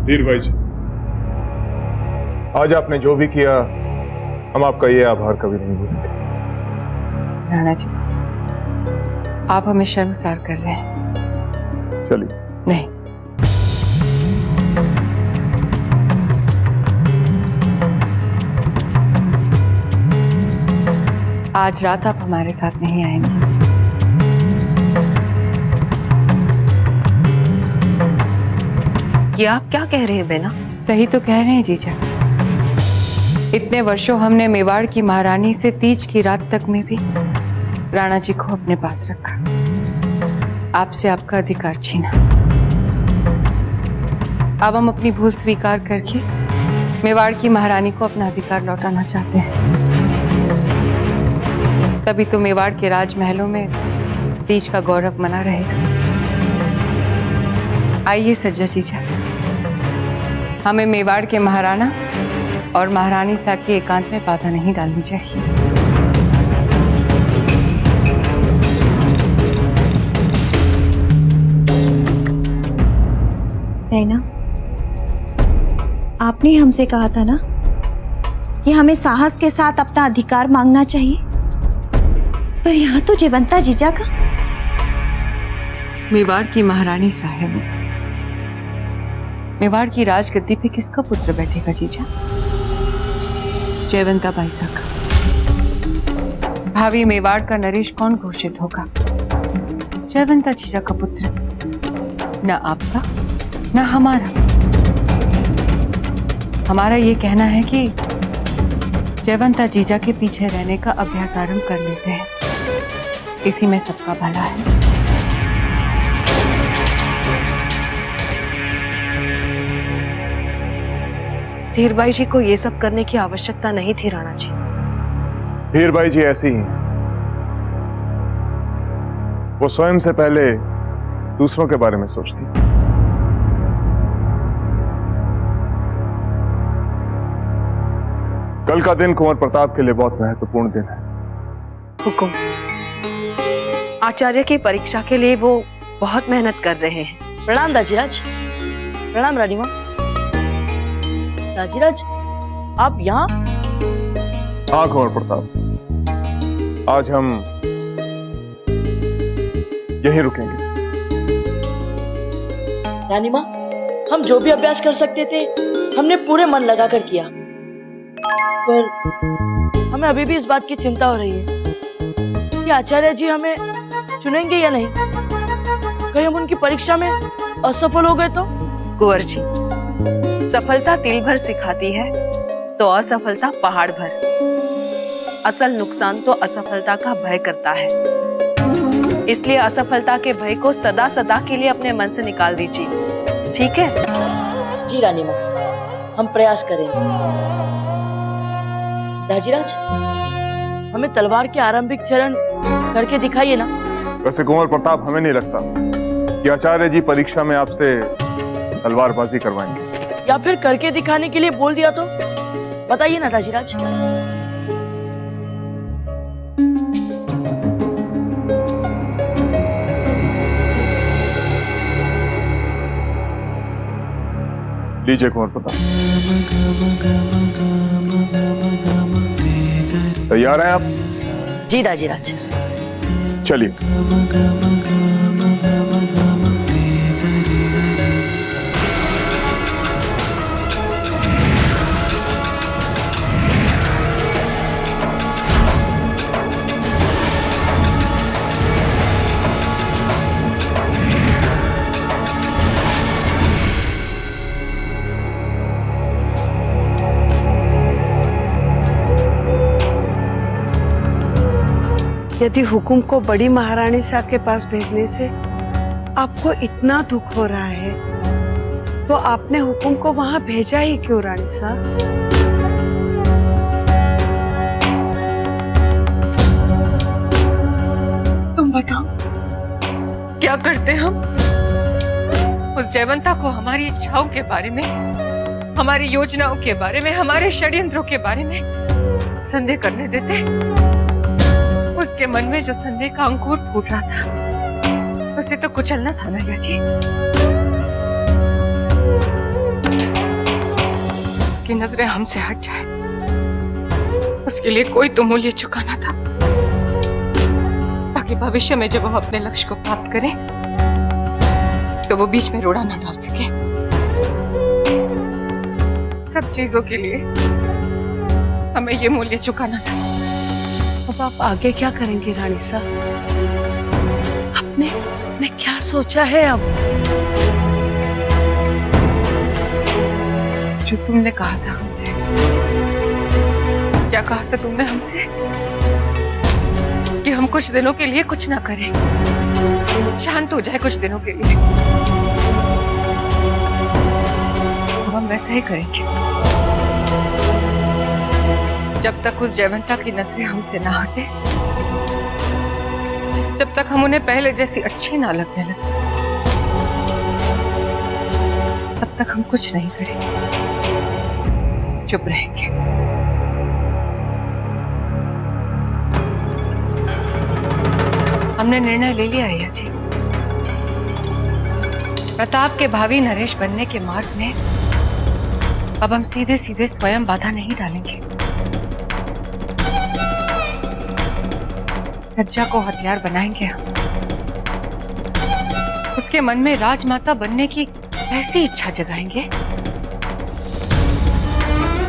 धीर भाई जी, आज आपने जो भी किया हम आपका ये आभार कभी नहीं भूलेंगे। राणा जी, आप हमें शर्मसार कर रहे हैं। चलिए। नहीं, आज रात आप हमारे साथ नहीं आएंगे। ये आप क्या कह रहे हैं बेना? सही तो कह रहे हैं जीजा। इतने वर्षों हमने मेवाड़ की महारानी से तीज की रात तक में भी राणा जी को अपने पास रखा, आपसे आपका अधिकार छीना। अब हम अपनी भूल स्वीकार करके मेवाड़ की महारानी को अपना अधिकार लौटाना चाहते हैं। तभी तो मेवाड़ के राजमहलों में तीज का गौरव बना रहेगा। आइए सज्जा जीजा, हमें मेवाड़ के महाराणा और महारानी सा के एकांत में बाधा नहीं डालनी चाहिए। नैना, आपने हमसे कहा था ना कि हमें साहस के साथ अपना अधिकार मांगना चाहिए, पर यहाँ तो जयवंता जीजा का। मेवाड़ की महारानी साहब, मेवाड़ की राजगद्दी पे किसका पुत्र बैठेगा जीजा? जयवंता बाई का। भावी मेवाड़ का नरेश कौन घोषित होगा? जयवंता जीजा का पुत्र, न आपका न हमारा। हमारा ये कहना है कि जयवंता जीजा के पीछे रहने का अभ्यास आरंभ कर लेते हैं, इसी में सबका भला है। धीर भाई जी को ये सब करने की आवश्यकता नहीं थी राणा जी। धीर भाई जी ऐसी ही, वो स्वयं से पहले दूसरों के बारे में सोचती। कल का दिन कुंवर प्रताप के लिए बहुत महत्वपूर्ण दिन है। हुकुम। आचार्य की परीक्षा के लिए वो बहुत मेहनत कर रहे हैं। प्रणाम दाजीराज। प्रणाम रानीमा। दाजीराज, आप यहाँ? हाँ कुंवर प्रताप, आज हम यहीं रुकेंगे। रानीमा, हम जो भी अभ्यास कर सकते थे हमने पूरे मन लगाकर किया, पर हमें अभी भी इस बात की चिंता हो रही है कि आचार्य जी हमें चुनेंगे या नहीं। कहीं हम उनकी परीक्षा में असफल हो गए तो? कुंवर जी, सफलता तिल भर सिखाती है तो असफलता पहाड़ भर। असल नुकसान तो असफलता का भय करता है, इसलिए असफलता के भय को सदा सदा के लिए अपने मन से निकाल दीजिए, ठीक है? जी रानीमा, हम प्रयास करेंगे। दाजीराज, हमें तलवार के आरंभिक चरण करके दिखाइए ना। वैसे कुंवर प्रताप, हमें नहीं लगता कि आचार्य जी परीक्षा में आपसे तलवारबाजी करवाएंगे। या फिर करके दिखाने के लिए बोल दिया तो? बताइए ना दाजीराज। लीजिए कुंवर प्रताप। तैयार हैं आप? जी दाजीराज। चलिए। यदि हुकुम को बड़ी महारानी साहब के पास भेजने से आपको इतना दुख हो रहा है, तो आपने हुकुम को वहां भेजा ही क्यों रानी साहब? तुम बताओ, क्या करते हम? उस जयवंता को हमारी इच्छाओं के बारे में, हमारी योजनाओं के बारे में, हमारे षड्यंत्रों के बारे में संदेह करने देते? उसके मन में जो संदेह का अंकुर फूट रहा था, उसे तो कुचलना था ना याजी। उसकी नजरें हमसे हट जाए, उसके लिए कोई तो मूल्य चुकाना था, ताकि भविष्य में जब हम अपने लक्ष्य को प्राप्त करें तो वो बीच में रोड़ा ना डाल सके। सब चीजों के लिए हमें ये मूल्य चुकाना था। अब आप आगे क्या करेंगे रानी साहब? आपने क्या सोचा है अब? जो तुमने कहा था हमसे। क्या कहा था तुमने हमसे? कि हम कुछ दिनों के लिए कुछ ना करें, शांत हो जाए कुछ दिनों के लिए। अब हम वैसा ही करेंगे। जब तक उस जयवंता की नजरें हमसे ना हटे, जब तक हम उन्हें पहले जैसी अच्छी ना लगने लगे, तब तक हम कुछ नहीं करेंगे, चुप रहेंगे। हमने निर्णय ले लिया है जी। प्रताप के भावी नरेश बनने के मार्ग में अब हम सीधे सीधे स्वयं बाधा नहीं डालेंगे। सज्जा को हथियार बनाएंगे हम। उसके मन में राजमाता बनने की ऐसी इच्छा जगाएंगे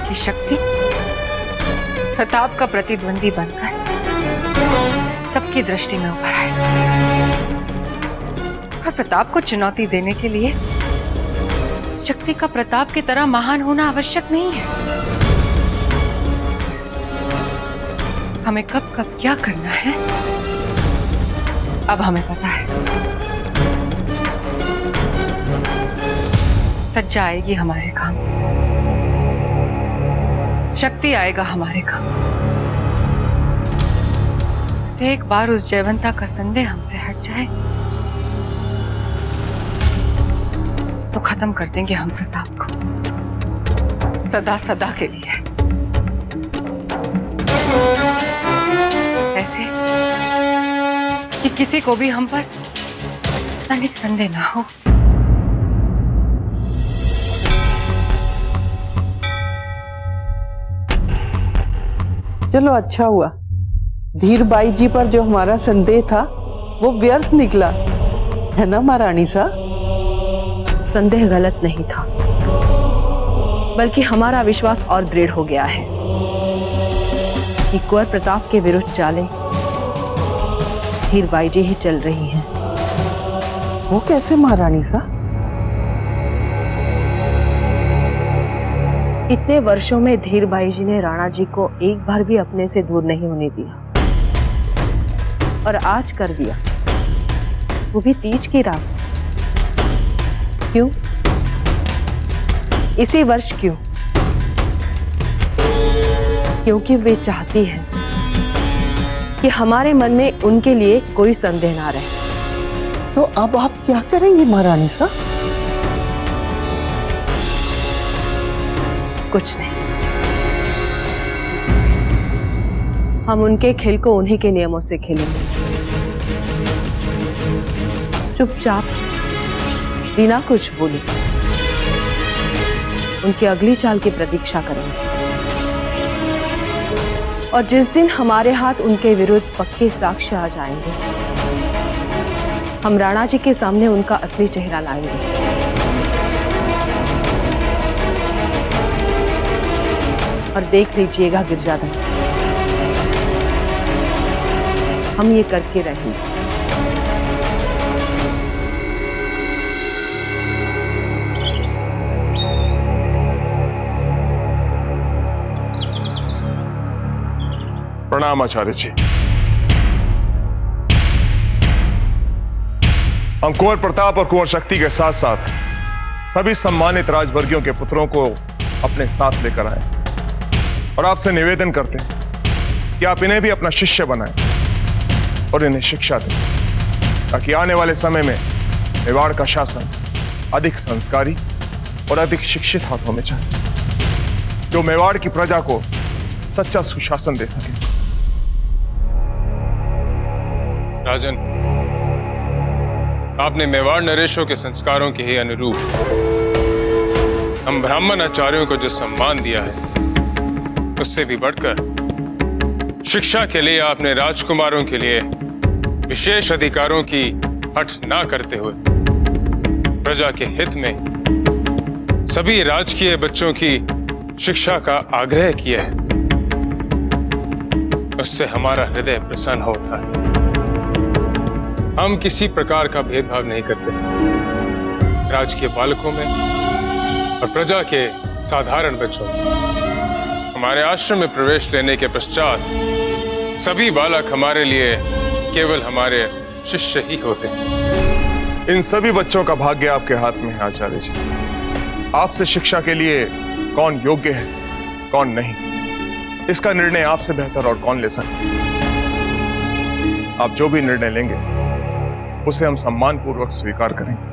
कि शक्ति प्रताप का प्रतिद्वंदी बनकर सबकी दृष्टि में उभर आए। और प्रताप को चुनौती देने के लिए शक्ति का प्रताप की तरह महान होना आवश्यक नहीं है। हमें कब कब क्या करना है अब हमें पता है। सज्जा आएगी हमारे काम, शक्ति आएगा हमारे काम। से एक बार उस जयवंता का संदेह हमसे हट जाए तो खत्म कर देंगे हम प्रताप को सदा सदा के लिए। ऐसे कि किसी को भी हम पर तनिक संदेह ना हो। चलो अच्छा हुआ, धीर बाई जी पर जो हमारा संदेह था वो व्यर्थ निकला, है ना महारानी साहब? संदेह गलत नहीं था, बल्कि हमारा विश्वास और दृढ़ हो गया है कि कुंवर प्रताप के विरुद्ध चालें हीरबाई जी ही चल रही हैं। वो कैसे महारानी साहब? इतने वर्षों में धीरबाई जी ने राणा जी को एक बार भी अपने से दूर नहीं होने दिया, और आज कर दिया, वो भी तीज की रात। क्यों? इसी वर्ष क्यों? क्योंकि वे चाहती हैं कि हमारे मन में उनके लिए कोई संदेह ना रहे। तो अब आप क्या करेंगी महारानी साहब? कुछ नहीं, हम उनके खेल को उन्हीं के नियमों से खेलेंगे, चुपचाप बिना कुछ बोले उनकी अगली चाल की प्रतीक्षा करेंगे। और जिस दिन हमारे हाथ उनके विरुद्ध पक्के साक्ष्य आ जाएंगे, हम राणा जी के सामने उनका असली चेहरा लाएंगे। और देख लीजिएगा गिरजादा, हम ये करके रहेंगे। प्रणाम आचार्य जी। हम कुंवर प्रताप और कुंवर शक्ति के साथ साथ सभी सम्मानित राजवर्गियों के पुत्रों को अपने साथ लेकर आए और आपसे निवेदन करते हैं कि आप इन्हें भी अपना शिष्य बनाएं और इन्हें शिक्षा दें, ताकि आने वाले समय में मेवाड़ का शासन अधिक संस्कारी और अधिक शिक्षित हाथों में जाए, जो मेवाड़ की प्रजा को सच्चा सुशासन दे सके। राजन, आपने मेवाड़ नरेशों के संस्कारों के ही अनुरूप हम ब्राह्मण आचार्यों को जो सम्मान दिया है उससे भी बढ़कर शिक्षा के लिए आपने राजकुमारों के लिए विशेष अधिकारों की हट ना करते हुए प्रजा के हित में सभी राजकीय बच्चों की शिक्षा का आग्रह किया है। उससे हमारा हृदय प्रसन्न होता है। हम किसी प्रकार का भेदभाव नहीं करते राजकीय बालकों में और प्रजा के साधारण बच्चों में। हमारे आश्रम में प्रवेश लेने के पश्चात सभी बालक हमारे लिए केवल हमारे शिष्य ही होते हैं। इन सभी बच्चों का भाग्य आपके हाथ में है आचार्य जी। आपसे शिक्षा के लिए कौन योग्य है कौन नहीं, इसका निर्णय आपसे बेहतर और कौन ले सकता है। आप जो भी निर्णय लेंगे उसे हम सम्मानपूर्वक स्वीकार करेंगे।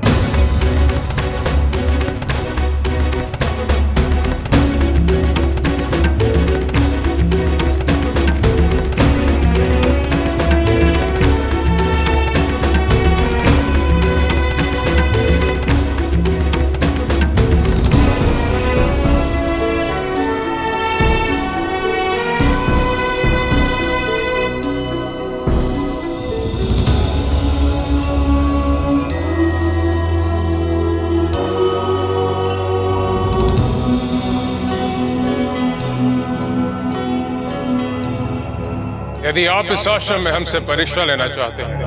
यदि आप इस आश्रम में हमसे परीक्षा लेना चाहते हैं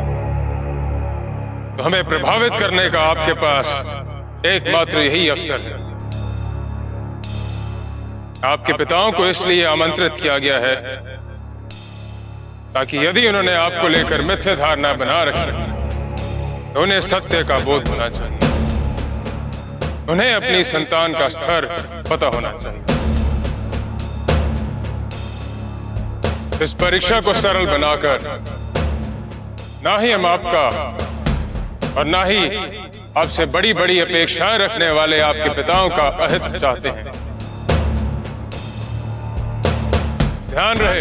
तो हमें प्रभावित करने का आपके पास एकमात्र यही अवसर है। आपके पिताओं को इसलिए आमंत्रित किया गया है ताकि यदि उन्होंने आपको लेकर मिथ्या धारणा बना रखी तो उन्हें सत्य का बोध होना चाहिए। उन्हें अपनी संतान का स्तर पता होना चाहिए। इस परीक्षा को सरल बनाकर ना ही हम आपका और ना ही आपसे बड़ी बड़ी अपेक्षाएं रखने वाले आपके पिताओं का अहित चाहते हैं। ध्यान रहे,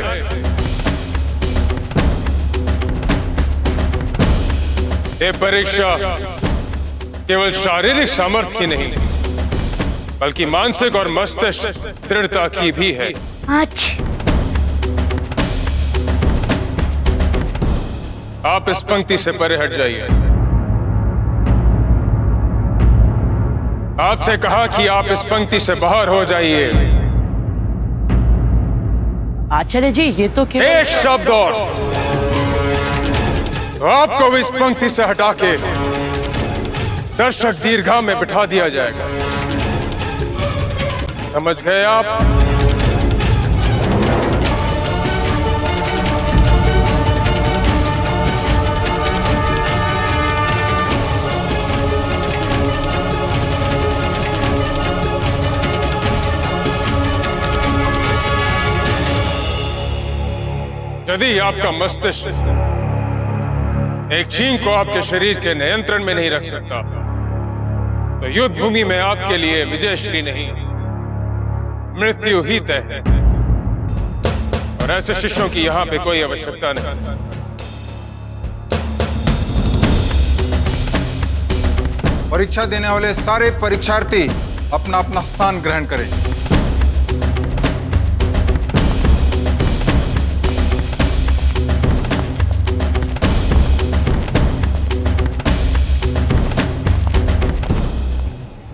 ये परीक्षा केवल शारीरिक सामर्थ्य की नहीं बल्कि मानसिक और मस्तिष्क दृढ़ता की भी है। आप इस पंक्ति से परे हट जाइए। आपसे कहा कि आप इस पंक्ति से बाहर हो जाइए। आचार्य जी ये तो केवल एक शब्द और तो आपको भी इस पंक्ति से हटा के दर्शक दीर्घा में बिठा दिया जाएगा। समझ गए आप? यदि आपका मस्तिष्क एक छींक को आपके शरीर के नियंत्रण में नहीं रख सकता तो युद्ध भूमि में आपके लिए विजयश्री नहीं मृत्यु ही तय है। और ऐसे शिष्यों की यहां पे कोई आवश्यकता नहीं। परीक्षा देने वाले सारे परीक्षार्थी अपना अपना स्थान ग्रहण करें।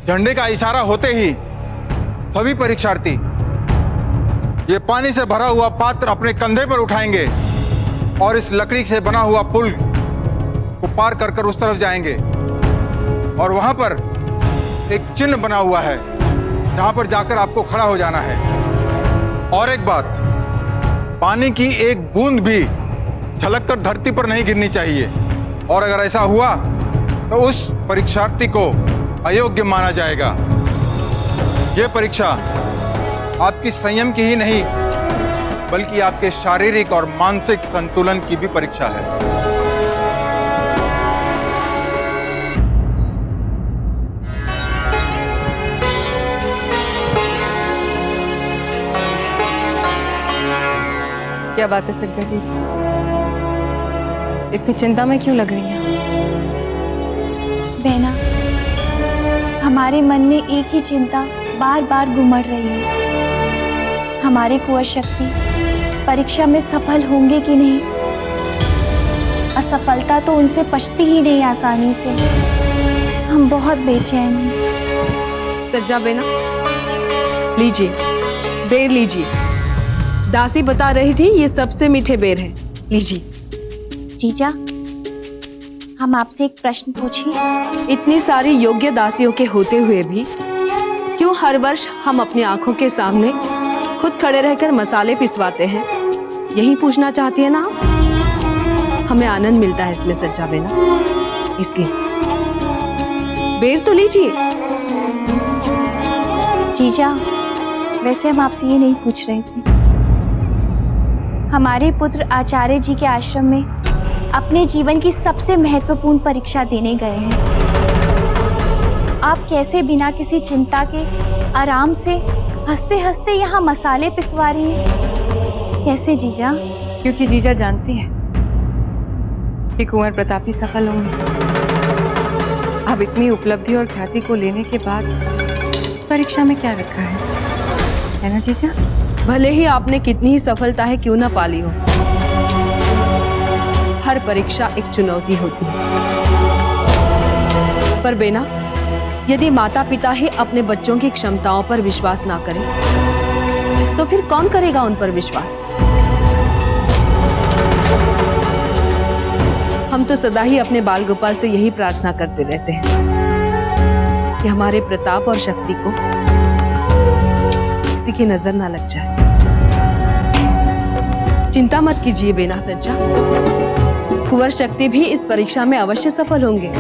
झंडे का इशारा होते ही सभी परीक्षार्थी ये पानी से भरा हुआ पात्र अपने कंधे पर उठाएंगे और इस लकड़ी से बना हुआ पुल को पार कर कर उस तरफ जाएंगे। और वहां पर एक चिन्ह बना हुआ है जहां पर जाकर आपको खड़ा हो जाना है। और एक बात, पानी की एक बूंद भी झलक कर धरती पर नहीं गिरनी चाहिए। और अगर ऐसा हुआ तो उस परीक्षार्थी को अयोग्य माना जाएगा। यह परीक्षा आपकी संयम की ही नहीं बल्कि आपके शारीरिक और मानसिक संतुलन की भी परीक्षा है। क्या बात है सज्जा जी, इतनी चिंता में क्यों लग रही हैं? बहना, हमारे मन में एक ही चिंता बार बार गुमड़ रही है। हमारे कुंवर शक्ति परीक्षा में सफल होंगे कि नहीं? असफलता तो उनसे पछती ही नहीं आसानी से। हम बहुत बेचैन हैं। सज्जा बेना, लीजिए, बेर लीजिए। दासी बता रही थी ये सबसे मीठे बेर हैं, लीजिए। जीजा, हम आपसे एक प्रश्न पूछें? इतनी सारी योग्य दासियों के होते हुए भी क्यों हर वर्ष हम अपनी आंखों के सामने खुद खड़े रहकर मसाले पिसवाते हैं? यही पूछना चाहती है ना आप? हमें आनंद मिलता है इसमें सज्जा बेना, इसलिए बेर तो लीजिए। जीजा, वैसे हम आपसे ये नहीं पूछ रहे थे। हमारे पुत्र आचार्य जी के आश्रम में अपने जीवन की सबसे महत्वपूर्ण परीक्षा देने गए हैं। आप कैसे बिना किसी चिंता के आराम से हंसते हंसते यहाँ मसाले पिसवा रही हैं? कैसे जीजा? क्योंकि जीजा जानती है कि कुंवर प्रतापी सफल होंगे। अब इतनी उपलब्धि और ख्याति को लेने के बाद इस परीक्षा में क्या रखा है ना जीजा? भले ही आपने कितनी ही सफलताएं क्यों ना पाली हो, हर परीक्षा एक चुनौती होती है। पर बेना, यदि माता पिता ही अपने बच्चों की क्षमताओं पर विश्वास ना करें, तो फिर कौन करेगा उन पर विश्वास? हम तो सदा ही अपने बाल गोपाल से यही प्रार्थना करते रहते हैं कि हमारे प्रताप और शक्ति को किसी की नजर ना लग जाए। चिंता मत कीजिए बेना सज्जा, कुंवर शक्ति भी इस परीक्षा में अवश्य सफल होंगे।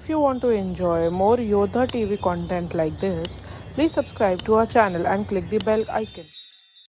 If you want to enjoy more Yodha TV content like this, please subscribe to our channel and click the bell icon.